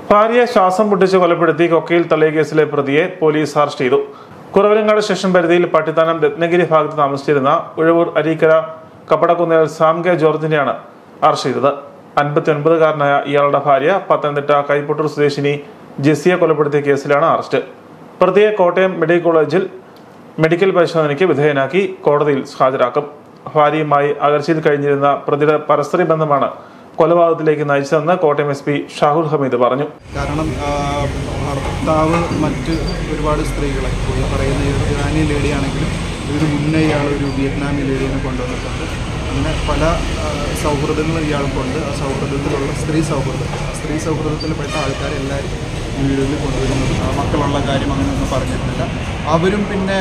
ഭാര്യയെ ശ്വാസം മുട്ടിച്ച് കൊലപ്പെടുത്തി കൊക്കയിൽ തള്ളിയ കേസിലെ പ്രതിയെ പോലീസ് അറസ്റ്റ് ചെയ്തു. കുറവലങ്ങാട് സ്റ്റേഷൻ പരിധിയിൽ പട്ടിത്താനം രത്നഗിരി ഭാഗത്ത് താമസിച്ചിരുന്ന ഉഴവൂർ അരീക്കര കപ്പടക്കുന്നേൽ സാം കെ ജോർജിനെയാണ് അറസ്റ്റ് ചെയ്തത്. 59-കാരനായ ഇയാളുടെ ഭാര്യ പത്തനംതിട്ട കൈപ്പുട്ടൂർ സ്വദേശിനി ജെസിയെ കൊലപ്പെടുത്തിയ കേസിലാണ് അറസ്റ്റ്. പ്രതിയെ കോട്ടയം മെഡിക്കൽ കോളേജിൽ മെഡിക്കൽ പരിശോധനയ്ക്ക് വിധേയനാക്കി കോടതിയിൽ ഹാജരാക്കും. ഭാര്യയുമായി അകർച്ചയിൽ കഴിഞ്ഞിരുന്ന പ്രതിയുടെ പരസ്പര ബന്ധമാണ് കൊലപാതകത്തിലേക്ക് നയിച്ചതെന്ന് കോട്ടയം SP ഷാഹുൽ ഹമീദ് പറഞ്ഞു. കാരണം ഭർത്താവ് മറ്റ് ഒരുപാട് സ്ത്രീകളെ പറയുന്ന ഇറാനി ലേഡിയാണെങ്കിലും ഇതിന് മുന്നേ ഇയാൾ ഒരു വിയറ്റ്നാമി ലേഡീനെ കൊണ്ടുവന്നിട്ടുണ്ട്. അങ്ങനെ പല സൗഹൃദങ്ങളും ഇയാൾക്കുണ്ട്. ആ സൗഹൃദത്തിലുള്ള സ്ത്രീ സൗഹൃദത്തിൽപ്പെട്ട ആൾക്കാരെല്ലാവരും വീടുകളിൽ കൊണ്ടുവരുന്നത് മക്കളുള്ള കാര്യം അങ്ങനെയൊന്നും പറഞ്ഞിട്ടില്ല. അവരും പിന്നെ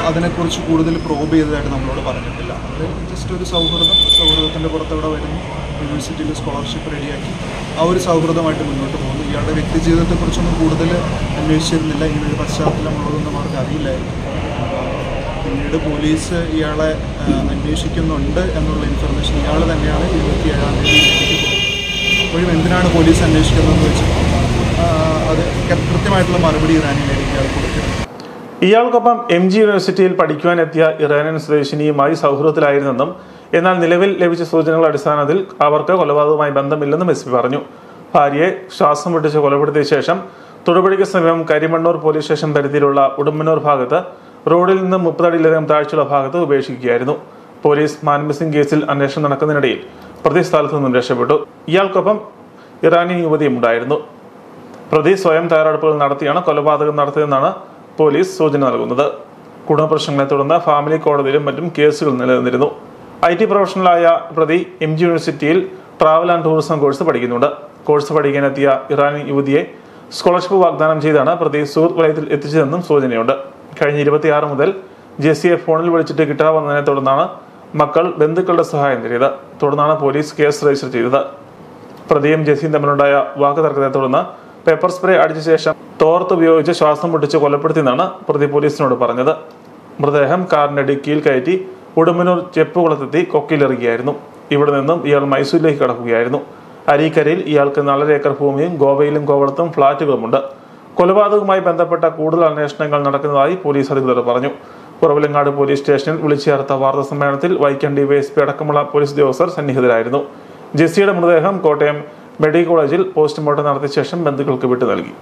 അതിനെക്കുറിച്ച് കൂടുതൽ പ്രോബ് ചെയ്തതായിട്ട് നമ്മളോട് പറഞ്ഞിട്ടില്ല. അത് ജസ്റ്റ് ഒരു സൗഹൃദത്തിൻ്റെ പുറത്തവിടെ വരുന്നു, യൂണിവേഴ്സിറ്റിയിൽ സ്കോളർഷിപ്പ് റെഡിയാക്കി ആ ഒരു സൗഹൃദമായിട്ട് മുന്നോട്ട് പോകുന്നു. ഇയാളുടെ വ്യക്തി ജീവിതത്തെക്കുറിച്ചൊന്നും കൂടുതൽ അന്വേഷിച്ചിരുന്നില്ല. ഇങ്ങനൊരു പശ്ചാത്തലമുള്ളതൊന്നും അവർക്ക് അറിയില്ലായിരുന്നു. പിന്നീട് പോലീസ് ഇയാളെ അന്വേഷിക്കുന്നുണ്ട് എന്നുള്ള ഇൻഫർമേഷൻ ഇയാൾ തന്നെയാണ് 27-ാം തീയതി എനിക്ക് കൊടുത്തത്. അപ്പോഴും എന്തിനാണ് പോലീസ് അന്വേഷിക്കുന്നതെന്ന് വെച്ചാൽ അത് കൃത്യമായിട്ടുള്ള മറുപടി ഇറാനിലേക്ക് ഇയാൾ കൊടുക്കുന്നത്. ഇയാൾക്കൊപ്പം MG യൂണിവേഴ്സിറ്റിയിൽ പഠിക്കുവാനെത്തിയ ഇറാനിയൻ സ്വദേശിനിയുമായി സൗഹൃദത്തിലായിരുന്നെന്നും എന്നാൽ നിലവിൽ ലഭിച്ച സൂചനകളുടെ അടിസ്ഥാനത്തിൽ അവർക്ക് കൊലപാതകവുമായി ബന്ധമില്ലെന്നും SP പറഞ്ഞു. ഭാര്യയെ ശ്വാസം മുട്ടിച്ച് കൊലപ്പെടുത്തിയ ശേഷം തൊടുപുഴയ്ക്ക് സമീപം കരിമണ്ണൂർ പോലീസ് സ്റ്റേഷൻ പരിധിയിലുള്ള ഉടുമ്പന്നൂർ ഭാഗത്ത് റോഡിൽ നിന്ന് 30 അടിയിലധികം താഴ്ചയുള്ള ഭാഗത്ത് ഉപേക്ഷിക്കുകയായിരുന്നു. പോലീസ് മാൻമിസിംഗ് കേസിൽ അന്വേഷണം നടക്കുന്നതിനിടയിൽ പ്രതി സ്ഥലത്തു നിന്നും രക്ഷപ്പെട്ടു. ഇയാൾക്കൊപ്പം ഇറാനിയൻ യുവതിയും ഉണ്ടായിരുന്നു. പ്രതി സ്വയം തയ്യാറെടുപ്പുകൾ നടത്തിയാണ് കൊലപാതകം നടത്തിയതെന്നാണ് പോലീസ് സൂചന നൽകുന്നത്. കുടുംബ പ്രശ്നങ്ങളെ തുടർന്ന് ഫാമിലി കോടതിയിലും മറ്റും കേസുകൾ നിലനിന്നിരുന്നു. IT പ്രൊഫഷണലായ പ്രതി MG യൂണിവേഴ്സിറ്റിയിൽ ട്രാവൽ ആൻഡ് ടൂറിസം കോഴ്സ് പഠിക്കുന്നുണ്ട്. കോഴ്സ് പഠിക്കാനെത്തിയ ഇറാനിയൻ യുവതിയെ സ്കോളർഷിപ്പ് വാഗ്ദാനം ചെയ്താണ് പ്രതി സുഹൃത്ത് വലയത്തിൽ എത്തിച്ചതെന്നും സൂചനയുണ്ട്. കഴിഞ്ഞ 26 മുതൽ ജെസിയെ ഫോണിൽ വിളിച്ചിട്ട് കിട്ടാവുന്നതിനെ തുടർന്നാണ് മക്കൾ ബന്ധുക്കളുടെ സഹായം തേടിയത്. തുടർന്നാണ് പോലീസ് കേസ് രജിസ്റ്റർ ചെയ്തത്. പ്രതിയും ജെസിയും തമ്മിലുണ്ടായ വാക്കുതർക്കത്തെ തുടർന്ന് പേപ്പർ സ്പ്രേ അടിച്ച ശേഷം തോർത്ത് ഉപയോഗിച്ച് ശ്വാസം മുട്ടിച്ച് കൊലപ്പെടുത്തിയെന്നാണ് പ്രതി പോലീസിനോട് പറഞ്ഞത്. മൃതദേഹം കാറിന്റെ ഡിക്കിയിൽ കയറ്റി ഉടുമ്പന്നൂർ ചെപ്പുകുളത്തെത്തി കൊക്കയിലിറങ്ങിയായിരുന്നു. ഇവിടെ നിന്നും ഇയാൾ മൈസൂരിലേക്ക് കടക്കുകയായിരുന്നു. അരീക്കരയിൽ ഇയാൾക്ക് 4 ഏക്കർ ഭൂമിയും ഗോവയിലും കോവളത്തും ഫ്ളാറ്റുകളുമുണ്ട്. കൊലപാതകവുമായി ബന്ധപ്പെട്ട കൂടുതൽ അന്വേഷണങ്ങൾ നടക്കുന്നതായി പോലീസ് അധികൃതർ പറഞ്ഞു. കുറവലങ്ങാട് പോലീസ് സ്റ്റേഷനിൽ വിളിച്ചു ചേർത്ത വാർത്താ സമ്മേളനത്തിൽ വൈക്കം DYSP അടക്കമുള്ള പോലീസ് ഉദ്യോഗസ്ഥർ സന്നിഹിതരായിരുന്നു. ജെസിയുടെ മൃതദേഹം കോട്ടയം മെഡിക്കൽ കോളേജിൽ പോസ്റ്റ്മോർട്ടം നടത്തിയ ശേഷം ബന്ധുക്കൾക്ക് വിട്ടു നൽകി.